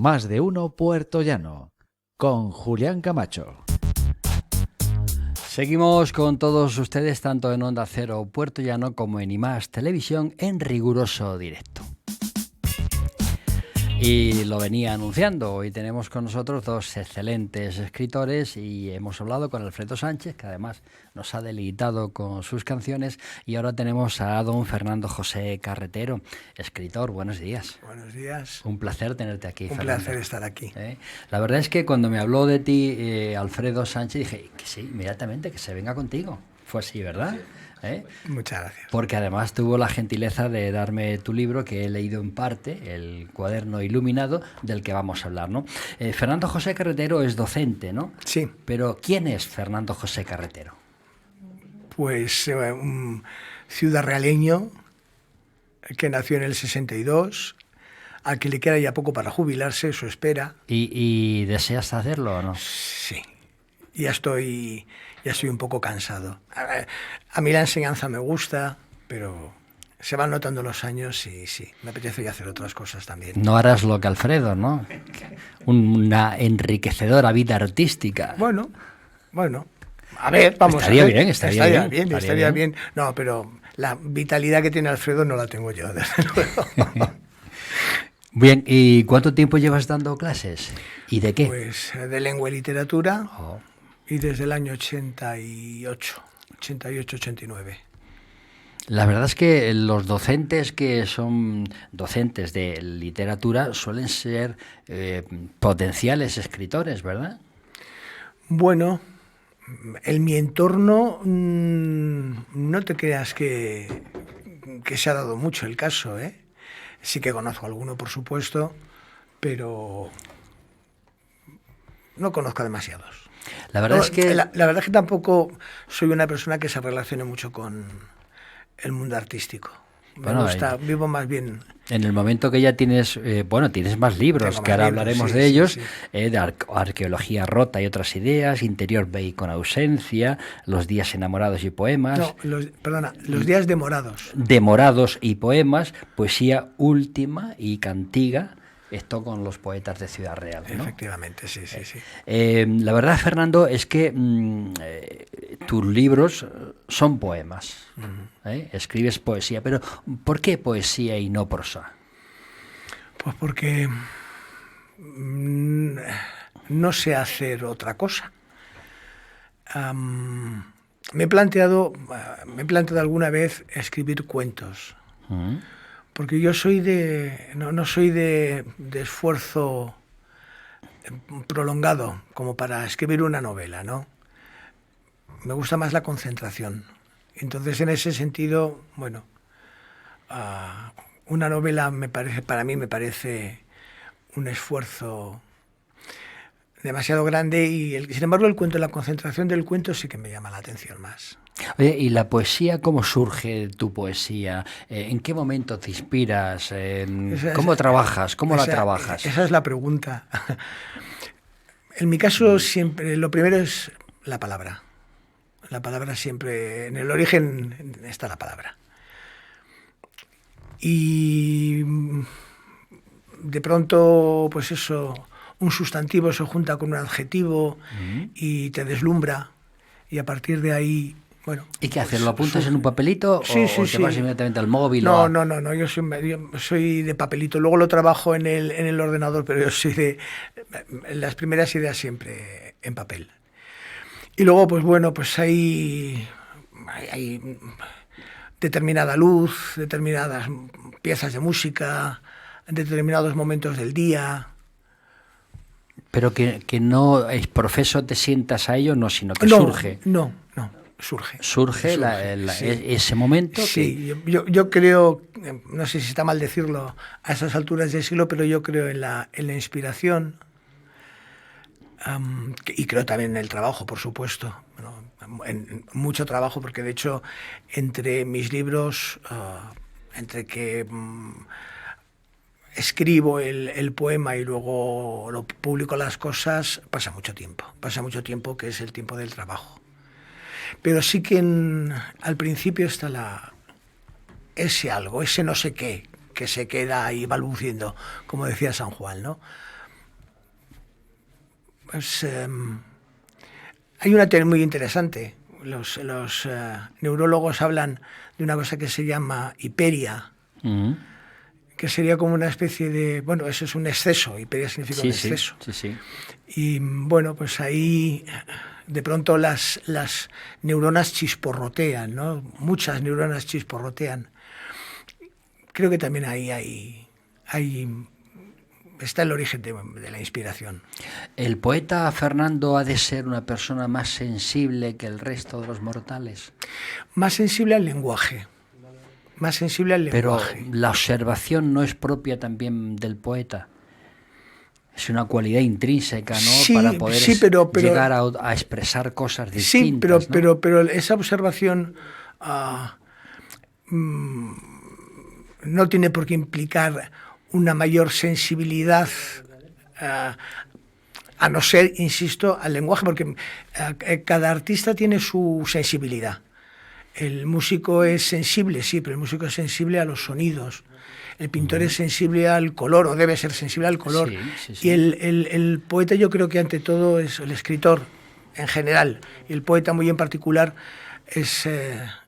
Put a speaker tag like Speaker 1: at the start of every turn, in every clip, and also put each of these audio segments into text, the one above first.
Speaker 1: Más de uno Puerto Llano, con Julián Camacho.
Speaker 2: Seguimos con todos ustedes, tanto en Onda Cero Puerto Llano como en IMAX Televisión, en riguroso directo. Y lo venía anunciando, hoy tenemos con nosotros dos excelentes escritores y hemos hablado con Alfredo Sánchez, que además nos ha deleitado con sus canciones, y ahora tenemos a don Fernando José Carretero, escritor. Buenos días.
Speaker 3: Buenos días.
Speaker 2: Un placer tenerte aquí,
Speaker 3: Un
Speaker 2: Fernando.
Speaker 3: placer estar aquí.
Speaker 2: La verdad es que cuando me habló de ti, Alfredo Sánchez, dije que sí, inmediatamente, que se venga contigo. Fue así, ¿verdad? Sí.
Speaker 3: Muchas gracias.
Speaker 2: Porque además tuvo la gentileza de darme tu libro, que he leído en parte, El cuaderno iluminado, del que vamos a hablar, ¿no? Fernando José Carretero es docente, ¿no?
Speaker 3: Sí.
Speaker 2: Pero ¿quién es Fernando José Carretero?
Speaker 3: Pues un ciudadrealeño que nació en el 62, al que le queda ya poco para jubilarse, eso espera.
Speaker 2: ¿Y deseas hacerlo o no?
Speaker 3: Sí. Ya estoy un poco cansado. A mí la enseñanza me gusta, pero se van notando los años y sí, me apetece ya hacer otras cosas también.
Speaker 2: No harás lo que Alfredo, ¿no? Una enriquecedora vida artística.
Speaker 3: Bueno. A ver, vamos a ver.
Speaker 2: Estaría bien.
Speaker 3: No, pero la vitalidad que tiene Alfredo no la tengo yo, desde luego.
Speaker 2: Bien, ¿y cuánto tiempo llevas dando clases? ¿Y de qué?
Speaker 3: Pues de lengua y literatura. Y desde el año 88, 89.
Speaker 2: La verdad es que los docentes que son docentes de literatura suelen ser potenciales escritores, ¿verdad?
Speaker 3: Bueno, en mi entorno no te creas que se ha dado mucho el caso, ¿eh? Sí que conozco a alguno, por supuesto, pero no conozco a demasiados.
Speaker 2: La verdad es que
Speaker 3: tampoco soy una persona que se relacione mucho con el mundo artístico. Me gusta, vivo más bien.
Speaker 2: En el momento que ya tienes, tienes más libros, que ahora hablaremos de ellos, de arqueología rota y otras ideas, interior Bay con ausencia, los días enamorados y poemas.
Speaker 3: No, los días demorados.
Speaker 2: Demorados y poemas, poesía última y cantiga. Esto con los poetas de Ciudad Real, ¿no?
Speaker 3: Efectivamente, sí.
Speaker 2: La verdad, Fernando, es que tus libros son poemas. Escribes poesía, pero ¿por qué poesía y no prosa?
Speaker 3: Pues porque no sé hacer otra cosa. Me he planteado alguna vez escribir cuentos. Porque yo soy no soy de esfuerzo prolongado como para escribir una novela, ¿no? Me gusta más la concentración. Entonces, en ese sentido, una novela para mí me parece un esfuerzo demasiado grande y sin embargo la concentración del cuento sí que me llama la atención más.
Speaker 2: Oye, ¿y la poesía cómo surge tu poesía? ¿En qué momento te inspiras? ¿Cómo trabajas? ¿Cómo la trabajas?
Speaker 3: Esa es la pregunta. En mi caso siempre lo primero es la palabra. La palabra siempre, en el origen está la palabra. Y de pronto, pues eso, un sustantivo se junta con un adjetivo y te deslumbra y a partir de ahí...
Speaker 2: ¿Y qué haces? ¿Lo apuntas en un papelito o te vas inmediatamente al móvil?
Speaker 3: No, yo soy de papelito. Luego lo trabajo en el ordenador, pero yo soy de las primeras ideas siempre en papel. Y luego, pues hay determinada luz, determinadas piezas de música, determinados momentos del día.
Speaker 2: Pero que no es profeso, te sientas a ello, no, sino que surge.
Speaker 3: No. Surge
Speaker 2: ese momento.
Speaker 3: Sí, yo creo, no sé si está mal decirlo a esas alturas del siglo, pero yo creo en la inspiración y creo también en el trabajo, por supuesto. En mucho trabajo, porque de hecho entre mis libros, entre que escribo el poema y luego lo publico las cosas, pasa mucho tiempo, que es el tiempo del trabajo. Pero sí que al principio está ese algo, ese no sé qué, que se queda ahí balbuciendo, como decía San Juan, ¿no? Pues hay una teoría muy interesante. Los neurólogos hablan de una cosa que se llama hiperia, que sería como una especie de... Bueno, eso es un exceso, hiperia significa un exceso.
Speaker 2: Sí.
Speaker 3: Y bueno, pues ahí de pronto las neuronas chisporrotean, ¿no? Muchas neuronas chisporrotean. Creo que también ahí está el origen de la inspiración.
Speaker 2: ¿El poeta Fernando ha de ser una persona más sensible que el resto de los mortales?
Speaker 3: Más sensible al lenguaje. Más sensible al lenguaje.
Speaker 2: Pero la observación no es propia también del poeta. Es una cualidad intrínseca, ¿no?
Speaker 3: Sí,
Speaker 2: para poder
Speaker 3: pero
Speaker 2: llegar a expresar cosas distintas.
Speaker 3: Sí, pero esa observación no tiene por qué implicar una mayor sensibilidad, a no ser, insisto, al lenguaje, porque cada artista tiene su sensibilidad. El músico es sensible, sí, pero el músico es sensible a los sonidos. El pintor es sensible al color, o debe ser sensible al color.
Speaker 2: Sí.
Speaker 3: Y el poeta, yo creo que ante todo es el escritor en general, y el poeta muy en particular es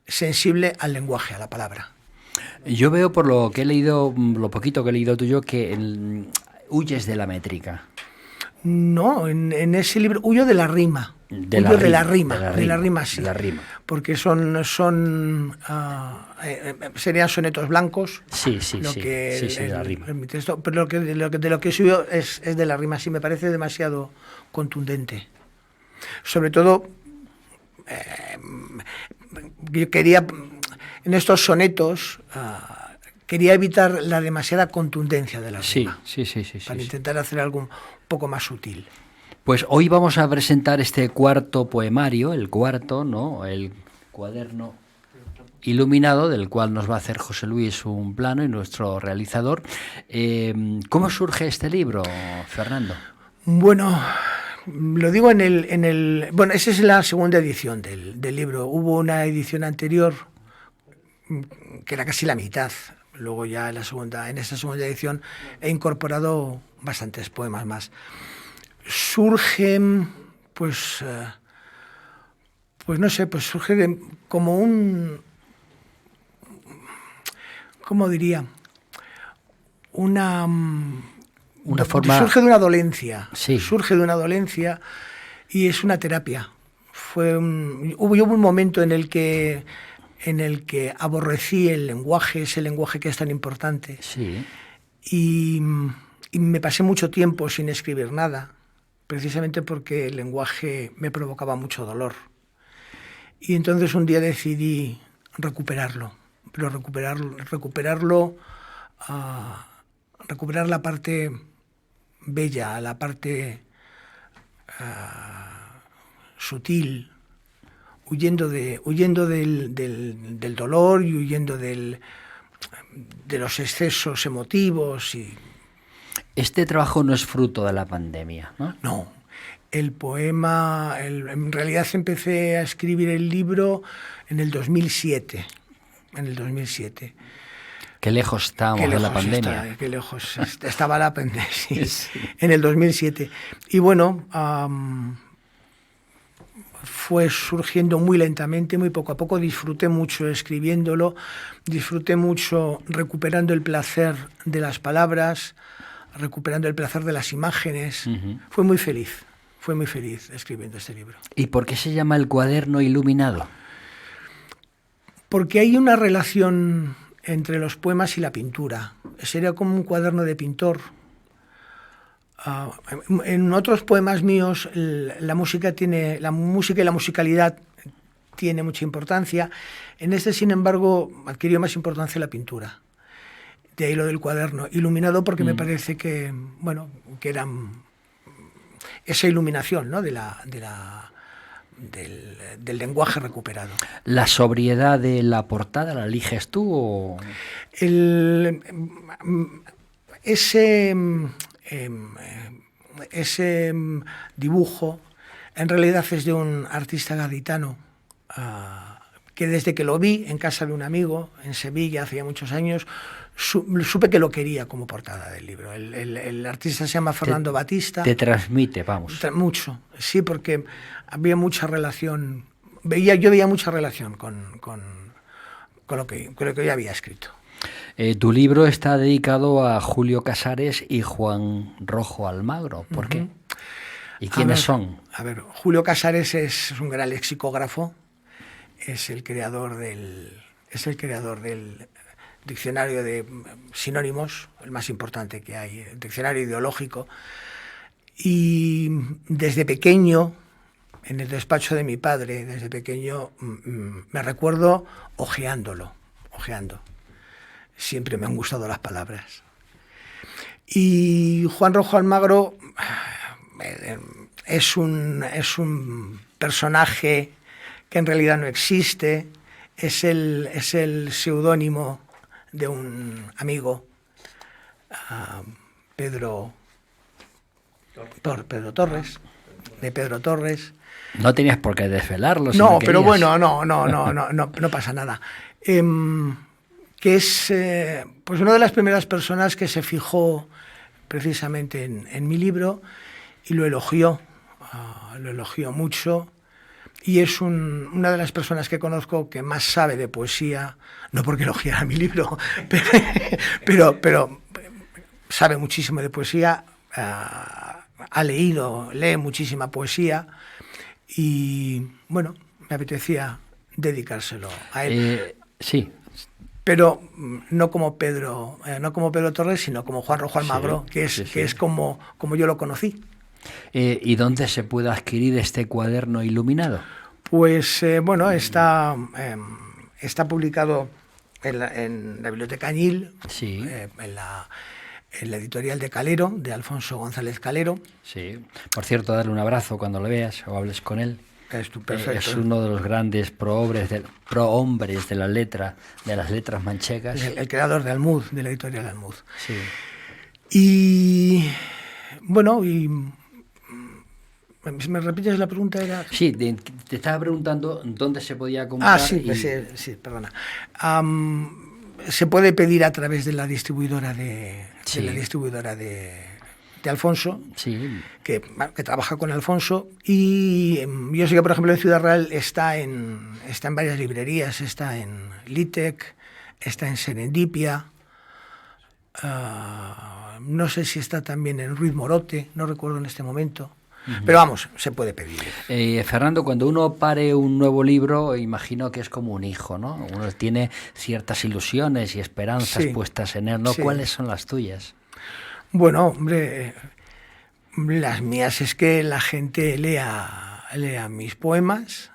Speaker 3: sensible al lenguaje, a la palabra.
Speaker 2: Yo veo por lo que he leído, lo poquito que he leído tuyo, que huyes de la métrica.
Speaker 3: No, en ese libro huyo de la rima. De la rima, sí.
Speaker 2: De la rima.
Speaker 3: Porque serían sonetos blancos.
Speaker 2: Sí,
Speaker 3: de
Speaker 2: la rima.
Speaker 3: Mi texto, pero de lo que suyo es de la rima, sí, me parece demasiado contundente. Sobre todo, yo quería, en estos sonetos, quería evitar la demasiada contundencia de la rima.
Speaker 2: Sí.
Speaker 3: Para intentar hacer algo un poco más sutil.
Speaker 2: Pues hoy vamos a presentar este cuarto poemario, el cuarto, ¿no? El cuaderno iluminado, del cual nos va a hacer José Luis un plano y nuestro realizador. ¿Cómo surge este libro, Fernando?
Speaker 3: Bueno, lo digo bueno, esa es la segunda edición del libro. Hubo una edición anterior que era casi la mitad. Luego ya en esta segunda edición he incorporado bastantes poemas más. Surge, pues no sé, pues surge como ¿cómo diría? Una forma... Surge de una dolencia.
Speaker 2: Sí.
Speaker 3: Surge de una dolencia y es una terapia. Hubo un momento en el que aborrecí el lenguaje, ese lenguaje que es tan importante.
Speaker 2: Sí.
Speaker 3: Y me pasé mucho tiempo sin escribir nada, precisamente porque el lenguaje me provocaba mucho dolor. Y entonces un día decidí recuperar la parte bella, la parte sutil, huyendo del dolor y huyendo de los excesos emotivos.
Speaker 2: Este trabajo no es fruto de la pandemia, ¿no?
Speaker 3: No. El poema, en realidad empecé a escribir el libro en el 2007.
Speaker 2: Qué lejos estábamos de la pandemia.
Speaker 3: Qué lejos estaba la pandemia, sí. En el 2007. Y bueno, fue surgiendo muy lentamente, muy poco a poco. Disfruté mucho escribiéndolo, disfruté mucho recuperando el placer de las palabras, recuperando el placer de las imágenes. Fui muy feliz escribiendo este libro.
Speaker 2: ¿Y por qué se llama El cuaderno iluminado?
Speaker 3: Porque hay una relación entre los poemas y la pintura. Sería como un cuaderno de pintor. En otros poemas míos la música y la musicalidad tiene mucha importancia. En este, sin embargo, adquirió más importancia la pintura. De ahí lo del cuaderno iluminado, porque me parece que era esa iluminación, ¿no? del lenguaje recuperado.
Speaker 2: ¿La sobriedad de la portada la eliges tú o...?
Speaker 3: Ese dibujo en realidad es de un artista gaditano que desde que lo vi en casa de un amigo en Sevilla hace ya muchos años, supe que lo quería como portada del libro. El artista se llama Fernando Batista.
Speaker 2: Te transmite, vamos.
Speaker 3: Mucho, sí, porque había mucha relación, yo veía mucha relación con lo que yo había escrito.
Speaker 2: Tu libro está dedicado a Julio Casares y Juan Rojo Almagro. ¿Por qué? ¿Y quiénes son?
Speaker 3: A ver, Julio Casares es un gran lexicógrafo, es el creador del diccionario de sinónimos, el más importante que hay, el diccionario ideológico. Y desde pequeño, en el despacho de mi padre, desde pequeño, me recuerdo ojeando. Siempre me han gustado las palabras. Y Juan Rojo Almagro es un personaje que en realidad no existe, es el seudónimo de un amigo, Pedro Torres, de Pedro Torres.
Speaker 2: No tenías por qué desvelarlo. Si
Speaker 3: no,
Speaker 2: no
Speaker 3: pero bueno, no pasa nada. Que es pues una de las primeras personas que se fijó precisamente en mi libro y lo elogió mucho. Y es una de las personas que conozco que más sabe de poesía, no porque elogiara mi libro, pero sabe muchísimo de poesía, lee muchísima poesía y, bueno, me apetecía dedicárselo a él.
Speaker 2: Sí.
Speaker 3: Pero no como Pedro Torres, sino como Juan Rojo Almagro, sí, que es como yo lo conocí.
Speaker 2: ¿Y dónde se puede adquirir este cuaderno iluminado?
Speaker 3: Pues bueno, está publicado en la Biblioteca Añil,
Speaker 2: sí.
Speaker 3: En la editorial de Calero, de Alfonso González Calero.
Speaker 2: Sí. Por cierto, darle un abrazo cuando lo veas o hables con él. Es uno de los grandes prohombres de la letra, de las letras manchegas.
Speaker 3: El creador de Almud, de la editorial Almud.
Speaker 2: Sí.
Speaker 3: Y bueno, ¿me repites la pregunta?
Speaker 2: Sí, te estaba preguntando dónde se podía comprar.
Speaker 3: Sí, perdona. Se puede pedir a través de la distribuidora de Alfonso,
Speaker 2: sí.
Speaker 3: que trabaja con Alfonso, y yo sé que, por ejemplo, en Ciudad Real está en varias librerías, está en Litec, está en Serendipia, no sé si está también en Ruiz Morote, no recuerdo en este momento. Pero vamos, se puede pedir.
Speaker 2: Fernando, cuando uno pare un nuevo libro, imagino que es como un hijo, ¿no? Uno tiene ciertas ilusiones y esperanzas puestas en él, ¿no? Sí. ¿Cuáles son las tuyas?
Speaker 3: Bueno, hombre, las mías es que la gente lea mis poemas.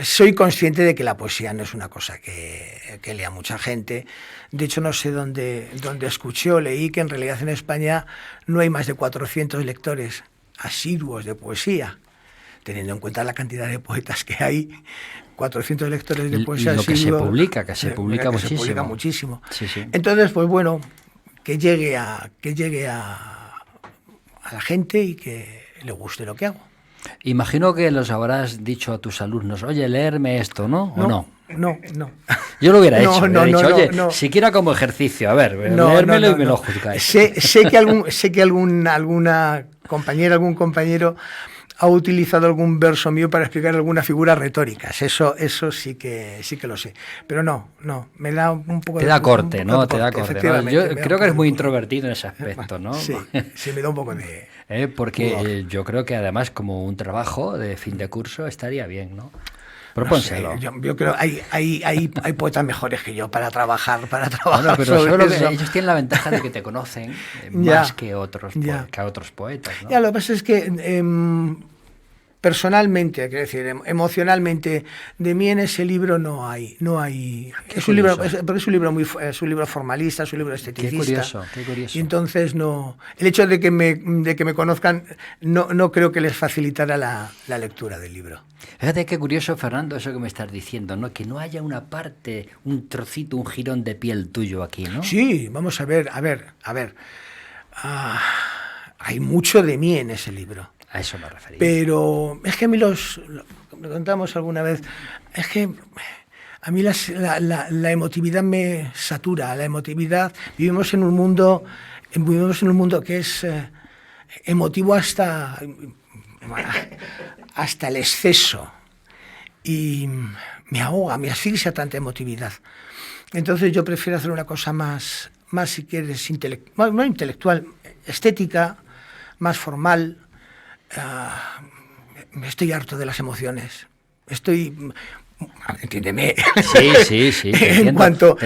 Speaker 3: Soy consciente de que la poesía no es una cosa que lea mucha gente. De hecho, no sé dónde escuché o leí que en realidad en España no hay más de 400 lectores asiduos de poesía. Teniendo en cuenta la cantidad de poetas que hay, 400 lectores de poesía asiduos.
Speaker 2: Y lo que se publica muchísimo.
Speaker 3: Se publica muchísimo.
Speaker 2: Sí.
Speaker 3: Entonces, pues bueno, que llegue a la gente y que le guste lo que hago.
Speaker 2: Imagino que los habrás dicho a tus alumnos, oye, leerme esto, ¿no? ¿O no?
Speaker 3: No.
Speaker 2: Yo lo hubiera hecho, oye, siquiera como ejercicio, a ver, leérmelo y me lo juzgáis.
Speaker 3: Sé que alguna compañera, algún compañero ha utilizado algún verso mío para explicar algunas figuras retóricas. Eso sí que lo sé. Pero no, me da un poco de...
Speaker 2: Te da corte, ¿no? Te da corte. ¿No? Yo creo que eres muy introvertido en ese aspecto, ¿no?
Speaker 3: Sí, me da un poco de...
Speaker 2: Porque yo creo que además como un trabajo de fin de curso estaría bien, ¿no? Propónselo.
Speaker 3: No sé, yo creo que hay poetas mejores que yo para trabajar.
Speaker 2: Bueno, pero solo que ellos tienen la ventaja de que te conocen más que otros poetas, ¿no?
Speaker 3: Ya, lo que pasa es que personalmente, quiero decir, emocionalmente, de mí en ese libro no hay. Es un libro formalista, es un libro esteticista.
Speaker 2: Qué curioso.
Speaker 3: Y entonces el hecho de que me conozcan no creo que les facilitara la lectura del libro.
Speaker 2: Fíjate qué curioso, Fernando, eso que me estás diciendo, ¿no? Que no haya una parte, un trocito, un jirón de piel tuyo aquí, ¿no?
Speaker 3: Sí, vamos a ver. Hay mucho de mí en ese libro.
Speaker 2: A eso me refería.
Speaker 3: Pero es que a mí lo contamos alguna vez, es que a mí la emotividad me satura, la emotividad, vivimos en un mundo que es emotivo hasta el exceso, y me ahoga, me asfixia tanta emotividad. Entonces yo prefiero hacer una cosa más si quieres, no intelectual, estética, más formal. Estoy harto de las emociones. Entiéndeme.
Speaker 2: Sí, en
Speaker 3: cuanto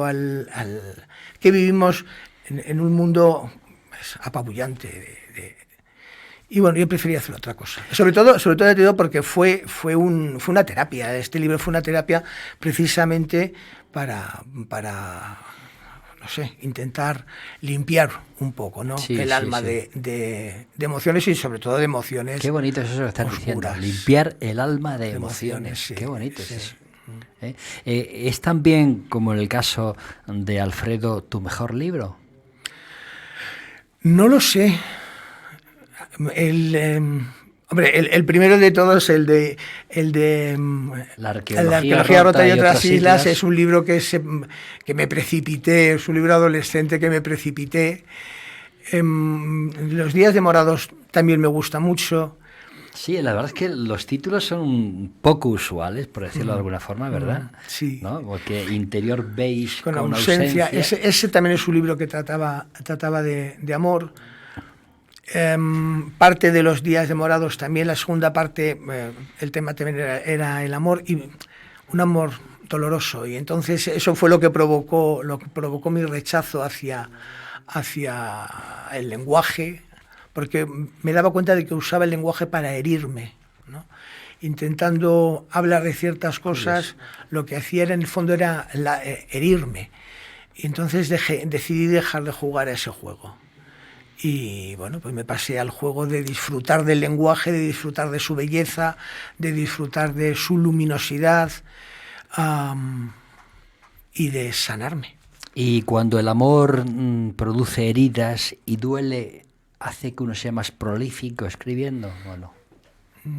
Speaker 3: al que vivimos en un mundo apabullante. Y bueno, yo prefería hacer otra cosa. Sobre todo te digo porque fue una terapia. Este libro fue una terapia precisamente para no sé, intentar limpiar un poco, ¿no? El alma de emociones, y sobre todo de emociones.
Speaker 2: Qué bonito es eso que estás diciendo, limpiar el alma de emociones. Sí, qué bonito es eso. ¿Es también, como en el caso de Alfredo, tu mejor libro?
Speaker 3: No lo sé. El primero de todos, el de
Speaker 2: La arqueología
Speaker 3: rota y otras islas, es un libro que me precipité, es un libro adolescente que me precipité. Los días demorados también me gusta mucho.
Speaker 2: Sí, la verdad es que los títulos son un poco usuales, por decirlo de alguna forma, ¿verdad?
Speaker 3: Sí.
Speaker 2: ¿No? Porque Interior Beige
Speaker 3: con ausencia. Ese también es un libro que trataba de amor. Parte de los días demorados también, la segunda parte, el tema también era el amor, y un amor doloroso, y entonces eso fue lo que provocó mi rechazo hacia el lenguaje, porque me daba cuenta de que usaba el lenguaje para herirme, ¿no? Intentando hablar de ciertas cosas, lo que hacía en el fondo era herirme, y entonces decidí dejar de jugar a ese juego. Y bueno, pues me pasé al juego de disfrutar del lenguaje, de disfrutar de su belleza, de disfrutar de su luminosidad, y de sanarme.
Speaker 2: Y cuando el amor produce heridas y duele, ¿hace que uno sea más prolífico escribiendo o no?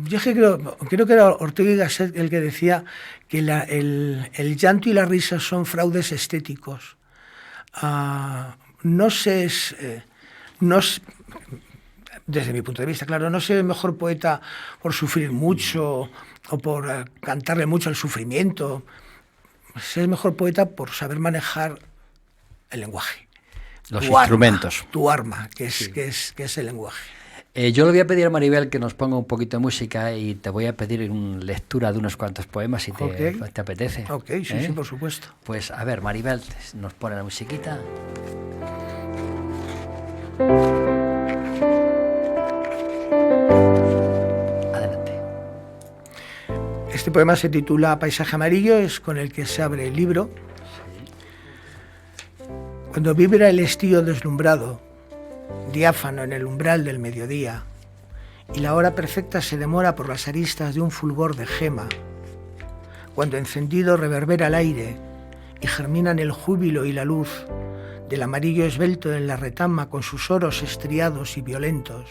Speaker 3: Yo creo que era Ortega y Gasset el que decía que el llanto y la risa son fraudes estéticos. Desde mi punto de vista, claro, no soy el mejor poeta por sufrir mucho o por cantarle mucho al sufrimiento. Soy el mejor poeta por saber manejar el lenguaje.
Speaker 2: Los instrumentos.
Speaker 3: Tu arma, que es el lenguaje.
Speaker 2: Yo le voy a pedir a Maribel que nos ponga un poquito de música, y te voy a pedir lectura de unos cuantos poemas si te apetece.
Speaker 3: Ok, sí, por supuesto.
Speaker 2: Pues a ver, Maribel, nos pone la musiquita. Adelante.
Speaker 3: Este poema se titula Paisaje amarillo, es con el que se abre el libro. Cuando vibra el estío deslumbrado, diáfano en el umbral del mediodía, y la hora perfecta se demora por las aristas de un fulgor de gema, cuando encendido reverbera el aire y germinan el júbilo y la luz del amarillo esbelto en la retama con sus oros estriados y violentos.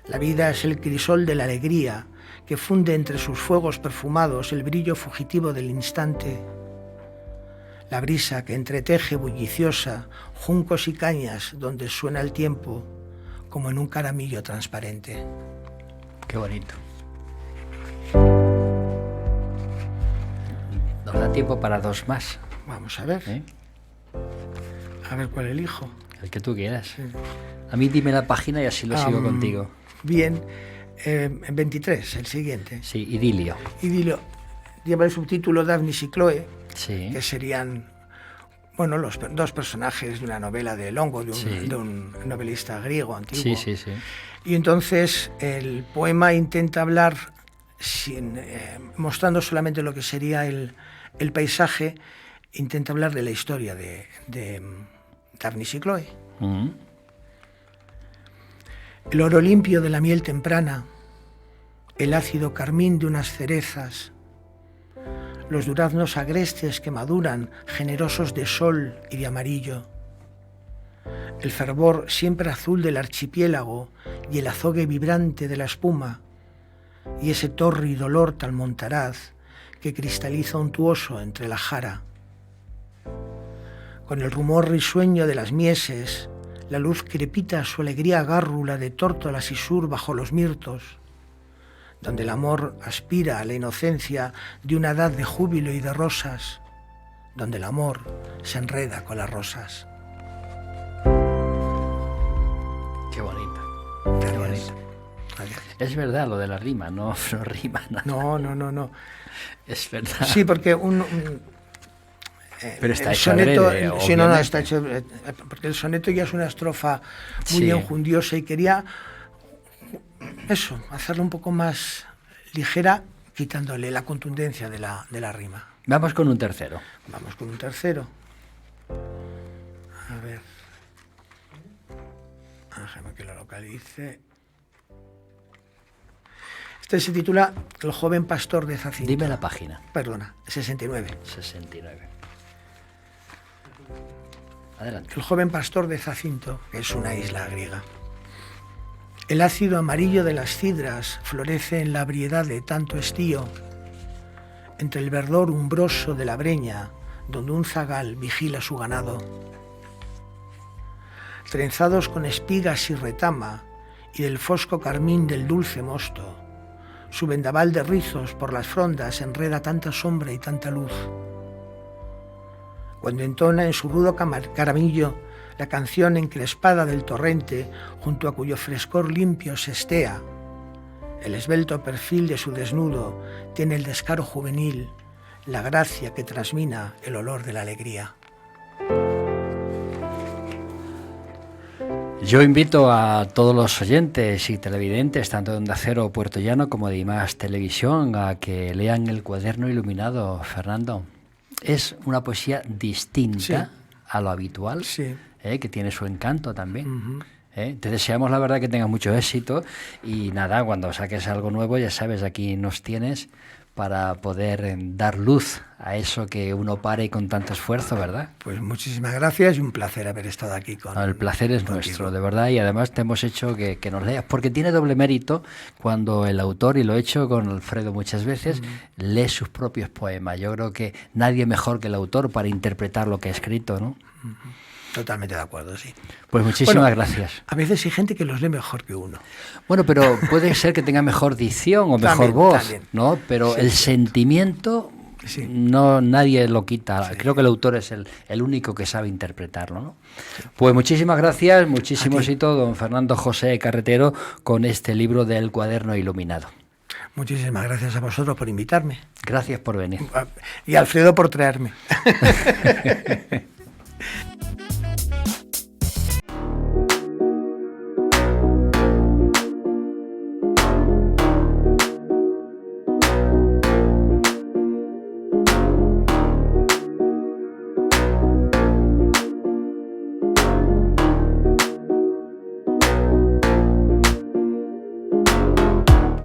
Speaker 3: La vida es el crisol de la alegría que funde entre sus fuegos perfumados el brillo fugitivo del instante. La brisa que entreteje bulliciosa juncos y cañas donde suena el tiempo como en un caramillo transparente.
Speaker 2: Qué bonito. Nos da tiempo para dos más.
Speaker 3: Vamos a ver. A ver cuál elijo.
Speaker 2: El que tú quieras. Sí. A mí dime la página y así lo sigo contigo.
Speaker 3: Bien. En 23, el siguiente.
Speaker 2: Sí, Idilio.
Speaker 3: Idilio. Lleva el subtítulo Daphnis y Chloe,
Speaker 2: sí,
Speaker 3: que serían, bueno, los dos personajes de una novela de Longo, de un novelista griego antiguo.
Speaker 2: Sí.
Speaker 3: Y entonces el poema intenta hablar, mostrando solamente lo que sería el paisaje, intenta hablar de la historia de Daphnis y Chloe. El oro limpio de la miel temprana, el ácido carmín de unas cerezas, los duraznos agrestes que maduran, generosos de sol y de amarillo, el fervor siempre azul del archipiélago y el azogue vibrante de la espuma, y ese tórrido olor tan montaraz que cristaliza untuoso entre la jara. Con el rumor risueño de las mieses, la luz crepita su alegría gárrula de tórtolas y sur bajo los mirtos, donde el amor aspira a la inocencia de una edad de júbilo y de rosas, donde el amor se enreda con las rosas.
Speaker 2: Qué bonito.
Speaker 3: Gracias.
Speaker 2: Qué bonito.
Speaker 3: Gracias.
Speaker 2: Es verdad lo de la rima, no rima nada.
Speaker 3: No.
Speaker 2: Es verdad.
Speaker 3: Sí, porque
Speaker 2: Pero está
Speaker 3: el
Speaker 2: hecho
Speaker 3: soneto,
Speaker 2: adrede,
Speaker 3: sí, no,
Speaker 2: obviamente.
Speaker 3: está hecho, porque el soneto ya es una estrofa muy
Speaker 2: Sí.
Speaker 3: enjundiosa y quería eso, hacerlo un poco más ligera, quitándole la contundencia de la rima.
Speaker 2: Vamos con un tercero.
Speaker 3: Vamos con un tercero. A ver. Déjame que lo localice. Este se titula El joven pastor de Zacinto.
Speaker 2: Dime la página.
Speaker 3: Perdona, 69.
Speaker 2: 69. Adelante.
Speaker 3: El joven pastor de Zacinto, que es una isla griega. El ácido amarillo de las cidras florece en la briedad de tanto estío, entre el verdor umbroso de la breña, donde un zagal vigila su ganado. Trenzados con espigas y retama, y del fosco carmín del dulce mosto, su vendaval de rizos por las frondas enreda tanta sombra y tanta luz. Cuando entona en su rudo caramillo la canción encrespada del torrente, junto a cuyo frescor limpio se estea, el esbelto perfil de su desnudo tiene el descaro juvenil, la gracia que trasmina el olor de la alegría.
Speaker 2: Yo invito a todos los oyentes y televidentes, tanto de Onda Cero o Puerto Llano como de IMAX Televisión, a que lean El cuaderno iluminado, Fernando. Es una poesía distinta
Speaker 3: Sí.
Speaker 2: a lo habitual,
Speaker 3: Sí.
Speaker 2: que tiene su encanto también.
Speaker 3: Ujú.
Speaker 2: Te deseamos, la verdad, que tengas mucho éxito y nada, cuando saques algo nuevo, ya sabes, aquí nos tienes para poder dar luz a eso que uno pare con tanto esfuerzo, ¿verdad?
Speaker 3: Pues muchísimas gracias y un placer haber estado aquí con
Speaker 2: El placer es
Speaker 3: contigo.
Speaker 2: nuestro, de verdad, y además te hemos hecho que nos leas, porque tiene doble mérito cuando el autor, y lo he hecho con Alfredo muchas veces, lee sus propios poemas. Yo creo que nadie mejor que el autor para interpretar lo que ha escrito, ¿no?
Speaker 3: Totalmente de acuerdo, sí.
Speaker 2: Pues muchísimas
Speaker 3: Bueno,
Speaker 2: gracias.
Speaker 3: A veces hay gente que los lee mejor que uno.
Speaker 2: Bueno, pero puede ser que tenga mejor dicción o mejor
Speaker 3: También,
Speaker 2: voz,
Speaker 3: también.
Speaker 2: ¿no? Pero
Speaker 3: Sí,
Speaker 2: el
Speaker 3: sí.
Speaker 2: sentimiento
Speaker 3: Sí.
Speaker 2: no nadie lo quita.
Speaker 3: Sí.
Speaker 2: Creo que el autor es el único que sabe interpretarlo, ¿no? Pues muchísimas gracias, muchísimo
Speaker 3: A ti.
Speaker 2: éxito, don Fernando José Carretero, con este libro del cuaderno iluminado.
Speaker 3: Muchísimas gracias a vosotros por invitarme
Speaker 2: Gracias por venir.
Speaker 3: y a Alfredo por traerme.